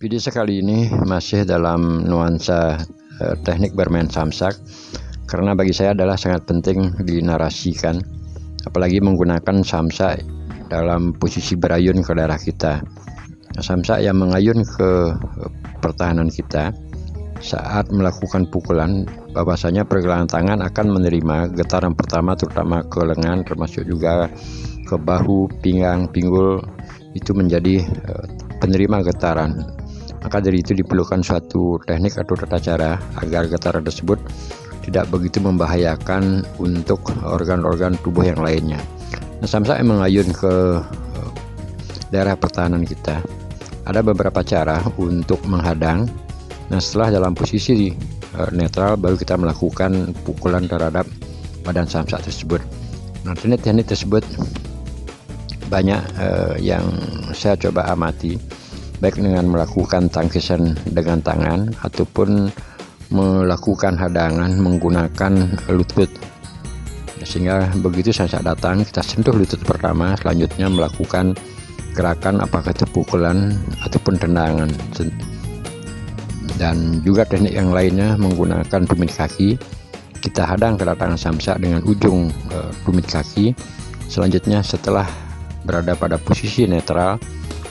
Video sekali ini masih dalam nuansa teknik bermain samsak, karena bagi saya adalah sangat penting dinarasikan, apalagi menggunakan samsak dalam posisi berayun ke daerah kita. Samsak yang mengayun ke pertahanan kita saat melakukan pukulan, bahwasanya pergelangan tangan akan menerima getaran pertama, terutama ke lengan, termasuk juga ke bahu, pinggang, pinggul, itu menjadi penerima getaran. Maka dari itu diperlukan suatu teknik atau tata cara agar getaran tersebut tidak begitu membahayakan untuk organ-organ tubuh yang lainnya. Nah, samsak yang mengayun ke daerah pertahanan kita, ada beberapa cara untuk menghadang. Nah, setelah dalam posisi netral, baru kita melakukan pukulan terhadap badan samsak tersebut. Nah, teknik-teknik tersebut banyak yang saya coba amati, baik dengan melakukan tangkisan dengan tangan ataupun melakukan hadangan menggunakan lutut, sehingga begitu samsak datang kita sentuh lutut pertama, selanjutnya melakukan gerakan apakah itu pukulan ataupun tendangan. Dan juga teknik yang lainnya menggunakan tumit kaki, kita hadang kedatangan samsak dengan ujung tumit kaki. Selanjutnya setelah berada pada posisi netral,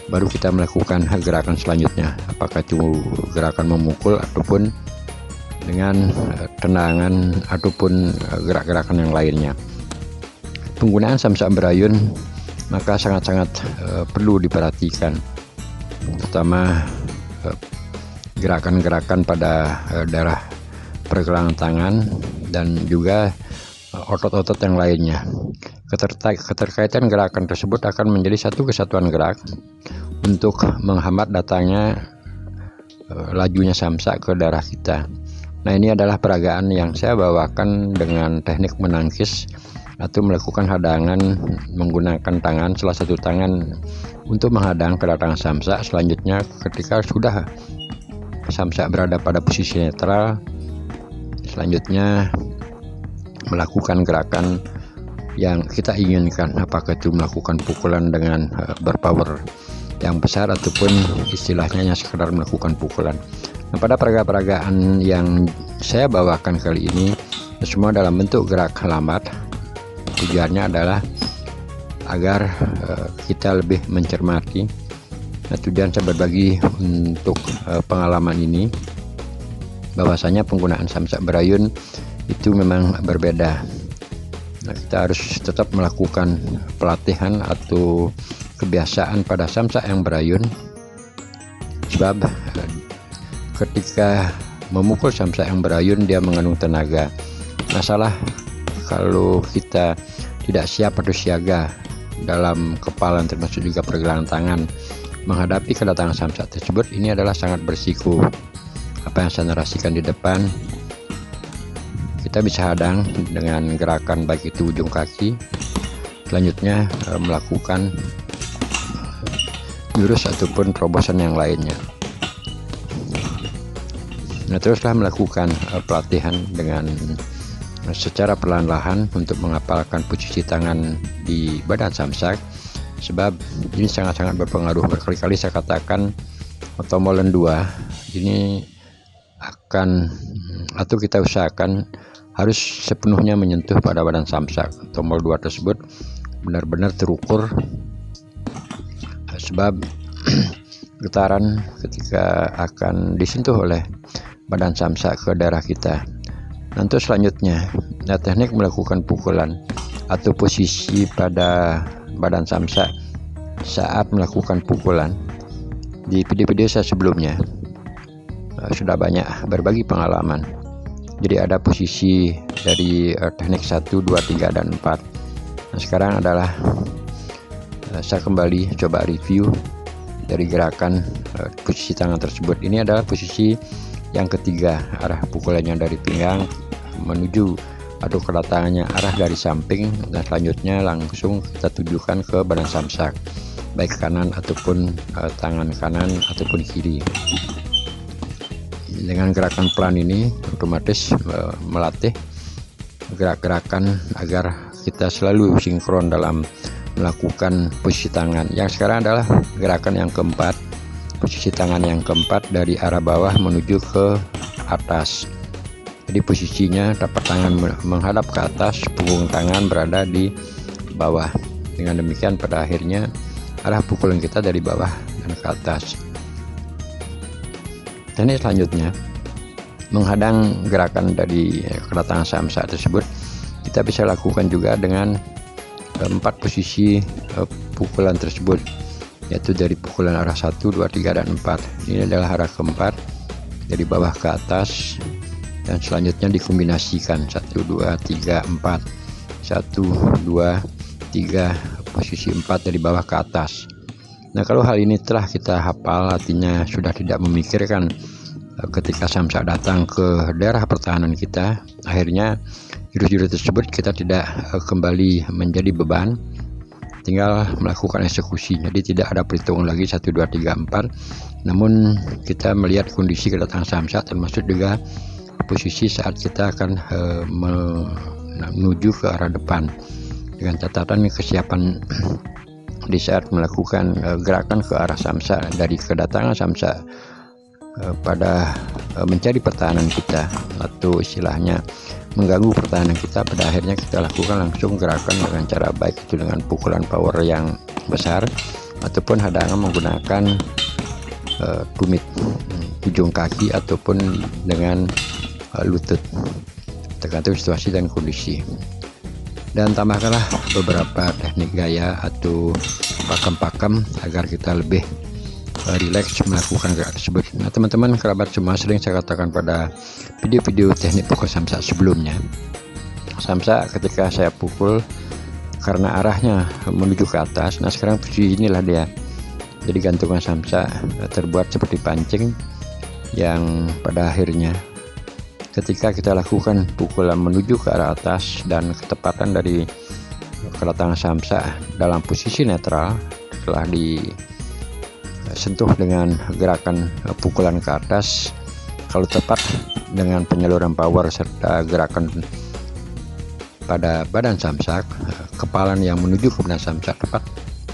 baru kita melakukan gerakan selanjutnya, apakah itu gerakan memukul ataupun dengan tendangan ataupun gerak-gerakan yang lainnya. Penggunaan samsak berayun maka sangat-sangat perlu diperhatikan, terutama gerakan-gerakan pada daerah pergelangan tangan dan juga otot-otot yang lainnya. Keterkaitan gerakan tersebut akan menjadi satu kesatuan gerak untuk menghambat datangnya lajunya samsak ke daerah kita. Nah, ini adalah peragaan yang saya bawakan dengan teknik menangkis atau melakukan hadangan menggunakan tangan, salah satu tangan untuk menghadang kedatangan samsak. Selanjutnya ketika sudah samsak berada pada posisi netral, selanjutnya melakukan gerakan yang kita inginkan, apakah itu melakukan pukulan dengan berpower yang besar ataupun istilahnya hanya sekedar melakukan pukulan. Nah, pada peragaan yang saya bawakan kali ini semua dalam bentuk gerak lambat. Tujuannya adalah agar kita lebih mencermati. Nah, tujuan saya berbagi untuk pengalaman ini, bahwasanya penggunaan samsak berayun itu memang berbeda. Nah, kita harus tetap melakukan pelatihan atau kebiasaan pada samsak yang berayun, sebab ketika memukul samsak yang berayun dia mengandung tenaga. Masalah kalau kita tidak siap atau siaga dalam kepalan, termasuk juga pergelangan tangan, menghadapi kedatangan samsak tersebut, ini adalah sangat berisiko. Apa yang saya narasikan di depan, kita bisa hadang dengan gerakan baik itu ujung kaki, selanjutnya melakukan jurus ataupun terobosan yang lainnya. Nah, teruslah melakukan pelatihan dengan secara perlahan-lahan untuk menghafalkan posisi tangan di badan samsak, sebab ini sangat-sangat berpengaruh. Berkali-kali saya katakan tombol 2 ini akan atau kita usahakan harus sepenuhnya menyentuh pada badan samsak. Tombol 2 tersebut benar-benar terukur, sebab getaran ketika akan disentuh oleh badan samsak ke daerah kita. Nanti selanjutnya, teknik melakukan pukulan atau posisi pada badan samsak saat melakukan pukulan. Di video-video saya sebelumnya sudah banyak berbagi pengalaman. Jadi ada posisi dari teknik 1, 2, 3, dan 4. Nah, sekarang adalah saya kembali coba review dari gerakan posisi tangan tersebut. Ini adalah posisi yang ketiga, arah pukulannya dari pinggang menuju atau kedatangannya arah dari samping, dan selanjutnya langsung kita tujukan ke badan samsak, baik kanan ataupun tangan kanan ataupun kiri. Dengan gerakan pelan ini otomatis melatih gerak-gerakan agar kita selalu sinkron dalam melakukan posisi tangan. Yang sekarang adalah gerakan yang keempat posisi tangan yang keempat dari arah bawah menuju ke atas. Jadi posisinya tapak tangan menghadap ke atas, punggung tangan berada di bawah. Dengan demikian pada akhirnya arah pukulan kita dari bawah dan ke atas. Teknik selanjutnya, menghadang gerakan dari kedatangan samsa tersebut kita bisa lakukan juga dengan 4 posisi pukulan tersebut, yaitu dari pukulan arah 1, 2, 3, dan 4. Ini adalah arah keempat dari bawah ke atas, dan selanjutnya dikombinasikan 1, 2, 3, 4, 1, 2, 3, posisi 4 dari bawah ke atas. Nah, kalau hal ini telah kita hafal, artinya sudah tidak memikirkan ketika samsa datang ke daerah pertahanan kita, akhirnya jurus-jurus tersebut kita tidak kembali menjadi beban, tinggal melakukan eksekusi. Jadi tidak ada perhitungan lagi 1, 2, 3, 4, namun kita melihat kondisi kedatangan samsa, termasuk juga posisi saat kita akan menuju ke arah depan, dengan catatan kesiapan di saat melakukan gerakan ke arah samsa, dari kedatangan samsa pada mencari pertahanan kita, atau istilahnya mengganggu pertahanan kita, pada akhirnya kita lakukan langsung gerakan dengan cara baik itu dengan pukulan power yang besar ataupun hadangan menggunakan tumit ujung kaki ataupun dengan lutut, tergantung situasi dan kondisi. Dan tambahkanlah beberapa teknik gaya atau pakem-pakem agar kita lebih rileks melakukan gerakan tersebut. Nah, teman-teman kerabat semua, sering saya katakan pada video-video teknik pukul samsa sebelumnya, samsa ketika saya pukul karena arahnya menuju ke atas, nah sekarang posisi inilah dia. Jadi gantungan samsa terbuat seperti pancing, yang pada akhirnya ketika kita lakukan pukulan menuju ke arah atas dan ketepatan dari kedatangan samsa dalam posisi netral setelah disentuh dengan gerakan pukulan ke atas, kalau tepat dengan penyaluran power serta gerakan pada badan samsak, kepalan yang menuju ke badan samsak tepat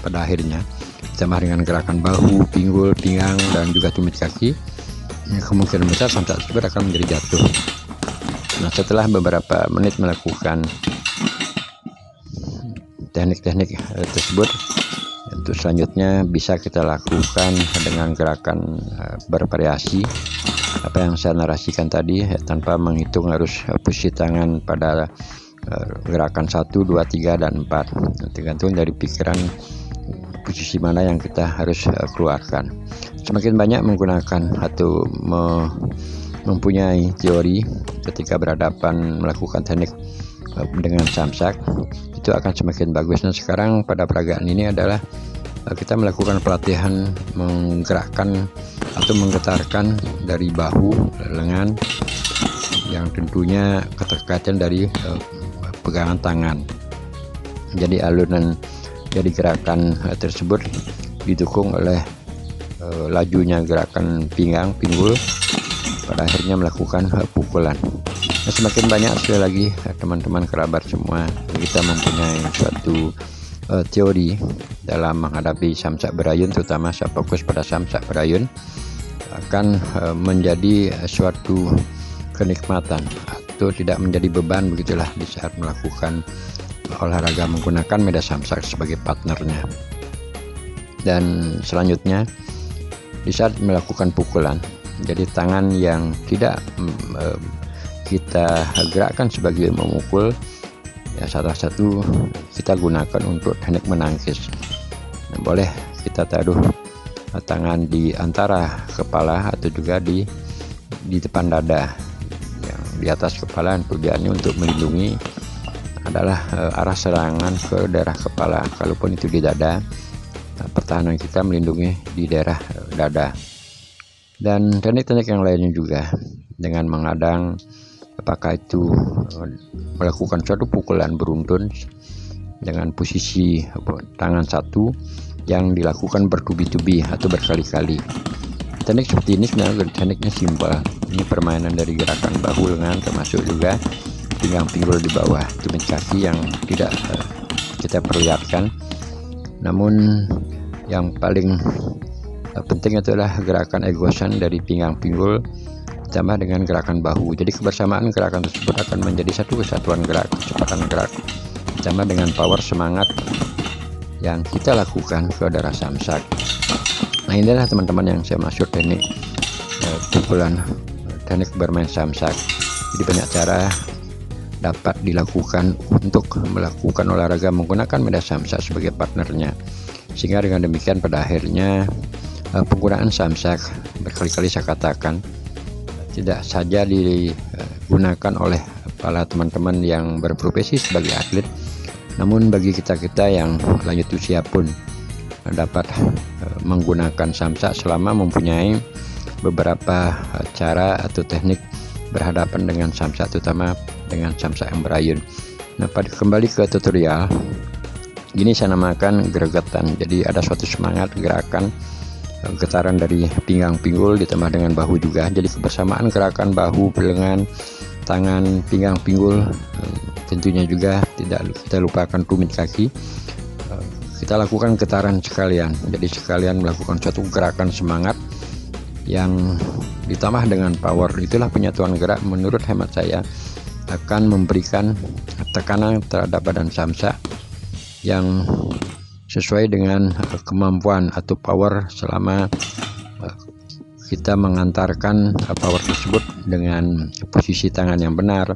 pada akhirnya ditambah dengan gerakan bahu, pinggul, pinggang, dan juga tumit kaki, kemungkinan besar samsak tersebut akan menjadi jatuh. Nah, setelah beberapa menit melakukan teknik-teknik tersebut, untuk selanjutnya bisa kita lakukan dengan gerakan bervariasi apa yang saya narasikan tadi, tanpa menghitung harus posisi tangan pada gerakan 1, 2, 3, dan 4, tergantung dari pikiran posisi mana yang kita harus keluarkan. Semakin banyak menggunakan atau mempunyai teori ketika berhadapan melakukan teknik dengan samsak, itu akan semakin bagus. Nah, sekarang pada peragaan ini adalah kita melakukan pelatihan menggerakkan atau menggetarkan dari bahu, lengan, yang tentunya keterkaitan dari pegangan tangan. Jadi alunan dari gerakan tersebut didukung oleh lajunya gerakan pinggang, pinggul, pada akhirnya melakukan pukulan. Nah, semakin banyak sekali lagi teman-teman kerabat semua kita mempunyai suatu teori dalam menghadapi samsak berayun, terutama saya fokus pada samsak berayun, akan menjadi suatu kenikmatan atau tidak menjadi beban, begitulah, di saat melakukan olahraga menggunakan medan samsak sebagai partnernya. Dan selanjutnya di saat melakukan pukulan, jadi tangan yang tidak kita gerakkan sebagai memukul, ya salah satu kita gunakan untuk teknik menangkis. Nah, boleh kita taruh tangan di antara kepala atau juga di depan dada, yang di atas kepala, tujuannya untuk melindungi adalah arah serangan ke daerah kepala. Kalaupun itu di dada, pertahanan kita melindungi di daerah dada. Dan teknik-teknik yang lainnya juga dengan menghadang, apakah itu melakukan suatu pukulan beruntun dengan posisi tangan satu yang dilakukan bertubi-tubi atau berkali-kali. Teknik seperti ini sebenarnya tekniknya simpel. Ini permainan dari gerakan bahu, lengan, termasuk juga pinggang, pinggul di bawah, tumit kaki yang tidak kita perlihatkan. Namun yang paling Penting itulah gerakan egosan dari pinggang pinggul ditambah dengan gerakan bahu. Jadi kebersamaan gerakan tersebut akan menjadi satu kesatuan gerak, kecepatan gerak ditambah dengan power semangat yang kita lakukan ke daerah samsak. Nah, inilah teman-teman yang saya maksud teknik pukulan, teknik bermain samsak. Jadi banyak cara dapat dilakukan untuk melakukan olahraga menggunakan medan samsak sebagai partnernya, sehingga dengan demikian pada akhirnya penggunaan samsak, berkali-kali saya katakan, tidak saja digunakan oleh para teman-teman yang berprofesi sebagai atlet, namun bagi kita-kita yang lanjut usia pun dapat menggunakan samsak selama mempunyai beberapa cara atau teknik berhadapan dengan samsak, terutama dengan samsak yang berayun. Nah, kembali ke tutorial, ini saya namakan gregetan. Jadi ada suatu semangat gerakan getaran dari pinggang pinggul ditambah dengan bahu juga. Jadi kebersamaan gerakan bahu, lengan, tangan, pinggang pinggul, tentunya juga tidak kita lupakan tumit kaki. Kita lakukan getaran sekalian. Jadi sekalian melakukan suatu gerakan semangat yang ditambah dengan power. Itulah penyatuan gerak menurut hemat saya akan memberikan tekanan terhadap badan samsak yang sesuai dengan kemampuan atau power selama kita mengantarkan power tersebut dengan posisi tangan yang benar,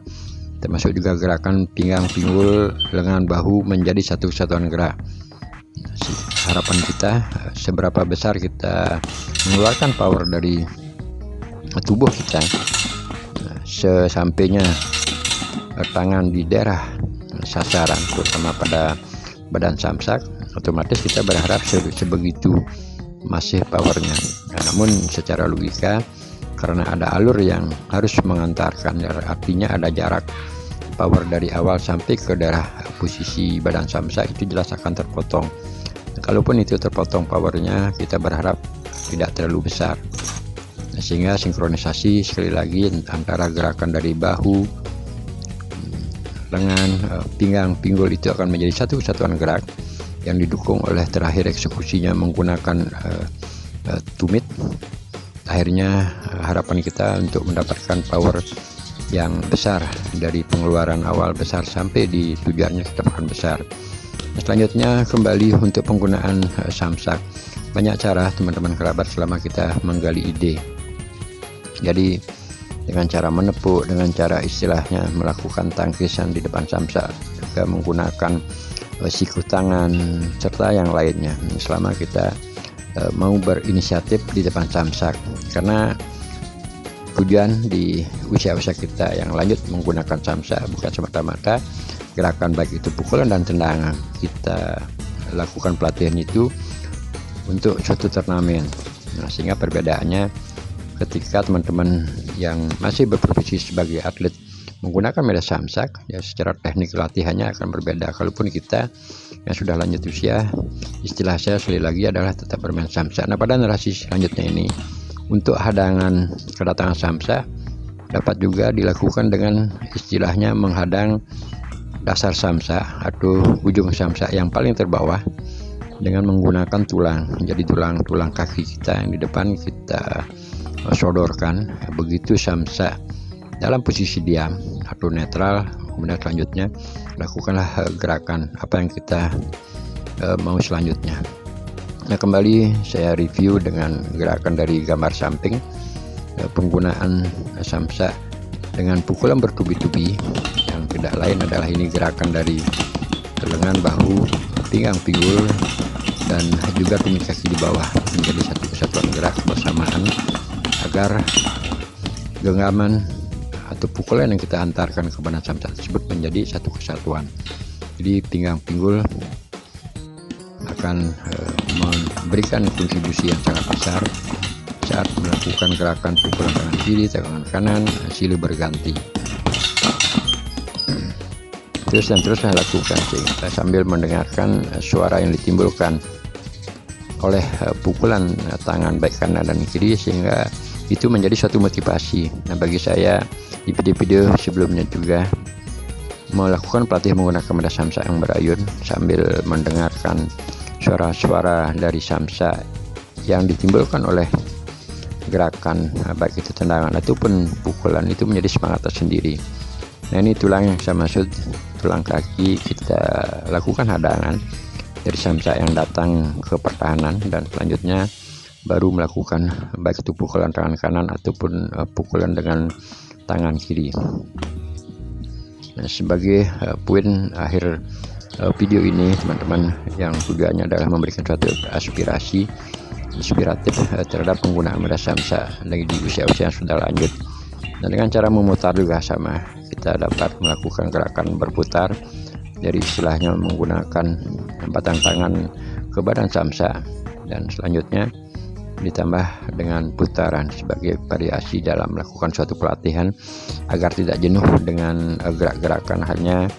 termasuk juga gerakan pinggang pinggul, lengan, bahu menjadi satu kesatuan gerak. Harapan kita seberapa besar kita mengeluarkan power dari tubuh kita, sesampainya tangan di daerah sasaran terutama pada badan samsak, otomatis kita berharap sebegitu masih powernya. Nah, namun secara logika karena ada alur yang harus mengantarkan, artinya ada jarak power dari awal sampai ke daerah posisi badan samsak, itu jelas akan terpotong. Kalaupun itu terpotong powernya, kita berharap tidak terlalu besar. Nah, sehingga sinkronisasi sekali lagi antara gerakan dari bahu, lengan, pinggang, pinggul itu akan menjadi satu kesatuan gerak yang didukung oleh terakhir eksekusinya menggunakan tumit. Akhirnya harapan kita untuk mendapatkan power yang besar dari pengeluaran awal besar sampai di tujuannya kita akan besar. Nah, selanjutnya kembali untuk penggunaan samsak. Banyak cara teman-teman kerabat selama kita menggali ide. Jadi dengan cara menepuk, dengan cara istilahnya melakukan tangkisan di depan samsak, juga menggunakan siku tangan serta yang lainnya selama kita mau berinisiatif di depan samsak. Karena tujuan di usia-usia kita yang lanjut menggunakan samsak bukan semata-mata gerakan baik itu pukulan dan tendangan. Kita lakukan pelatihan itu untuk suatu turnamen. Nah, sehingga perbedaannya ketika teman-teman yang masih berprofesi sebagai atlet menggunakan medan samsak, ya secara teknik latihannya akan berbeda. Kalaupun kita yang sudah lanjut usia, istilah saya sekali lagi adalah tetap bermain samsak. Nah, pada narasi selanjutnya ini, untuk hadangan kedatangan samsak dapat juga dilakukan dengan istilahnya menghadang dasar samsak atau ujung samsak yang paling terbawah dengan menggunakan tulang. Jadi tulang kaki kita yang di depan kita sodorkan. Begitu samsak dalam posisi diam atau netral, kemudian selanjutnya lakukanlah gerakan apa yang kita mau selanjutnya. Nah, kembali saya review dengan gerakan dari gambar samping. Penggunaan samsak dengan pukulan bertubi-tubi yang tidak lain adalah ini gerakan dari lengan, bahu, pinggang, pinggul, dan juga tumit kaki di bawah menjadi satu kesatuan gerak bersamaan agar genggaman atau pukulan yang kita antarkan ke badan samsak tersebut menjadi satu kesatuan. Jadi pinggang pinggul akan memberikan kontribusi yang sangat besar saat melakukan gerakan pukulan tangan kiri, tangan kanan, silih berganti. Terus saya lakukan sehingga sambil mendengarkan suara yang ditimbulkan oleh pukulan tangan baik kanan dan kiri, sehingga itu menjadi suatu motivasi. Nah, bagi saya di video-video sebelumnya juga melakukan pelatihan menggunakan medan samsak yang berayun sambil mendengarkan suara-suara dari samsak yang ditimbulkan oleh gerakan baik itu tendangan ataupun pukulan itu menjadi semangat tersendiri. Nah, ini tulang yang saya maksud, tulang kaki. Kita lakukan hadangan dari samsa yang datang ke pertahanan, dan selanjutnya baru melakukan baik itu pukulan tangan kanan ataupun pukulan dengan tangan kiri. Nah, sebagai poin akhir video ini, teman-teman, yang tujuannya adalah memberikan suatu inspiratif terhadap penggunaan medan samsa lagi di usia-usia yang sudah lanjut. Dan dengan cara memutar juga sama, kita dapat melakukan gerakan berputar dari istilahnya menggunakan batang tangan ke badan samsa, dan selanjutnya ditambah dengan putaran sebagai variasi dalam melakukan suatu pelatihan agar tidak jenuh dengan gerak-gerakan hanya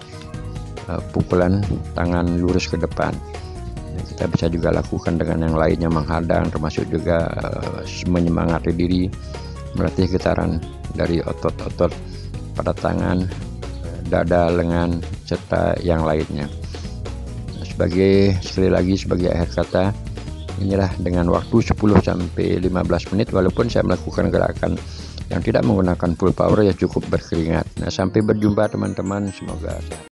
pukulan tangan lurus ke depan. Kita bisa juga lakukan dengan yang lainnya, menghadang, termasuk juga menyemangati diri, melatih getaran dari otot-otot pada tangan, dada, lengan, serta yang lainnya. Sekali lagi sebagai akhir kata, inilah dengan waktu 10-15 menit, walaupun saya melakukan gerakan yang tidak menggunakan full power ya cukup berkeringat. Nah, sampai berjumpa teman-teman, semoga sehat.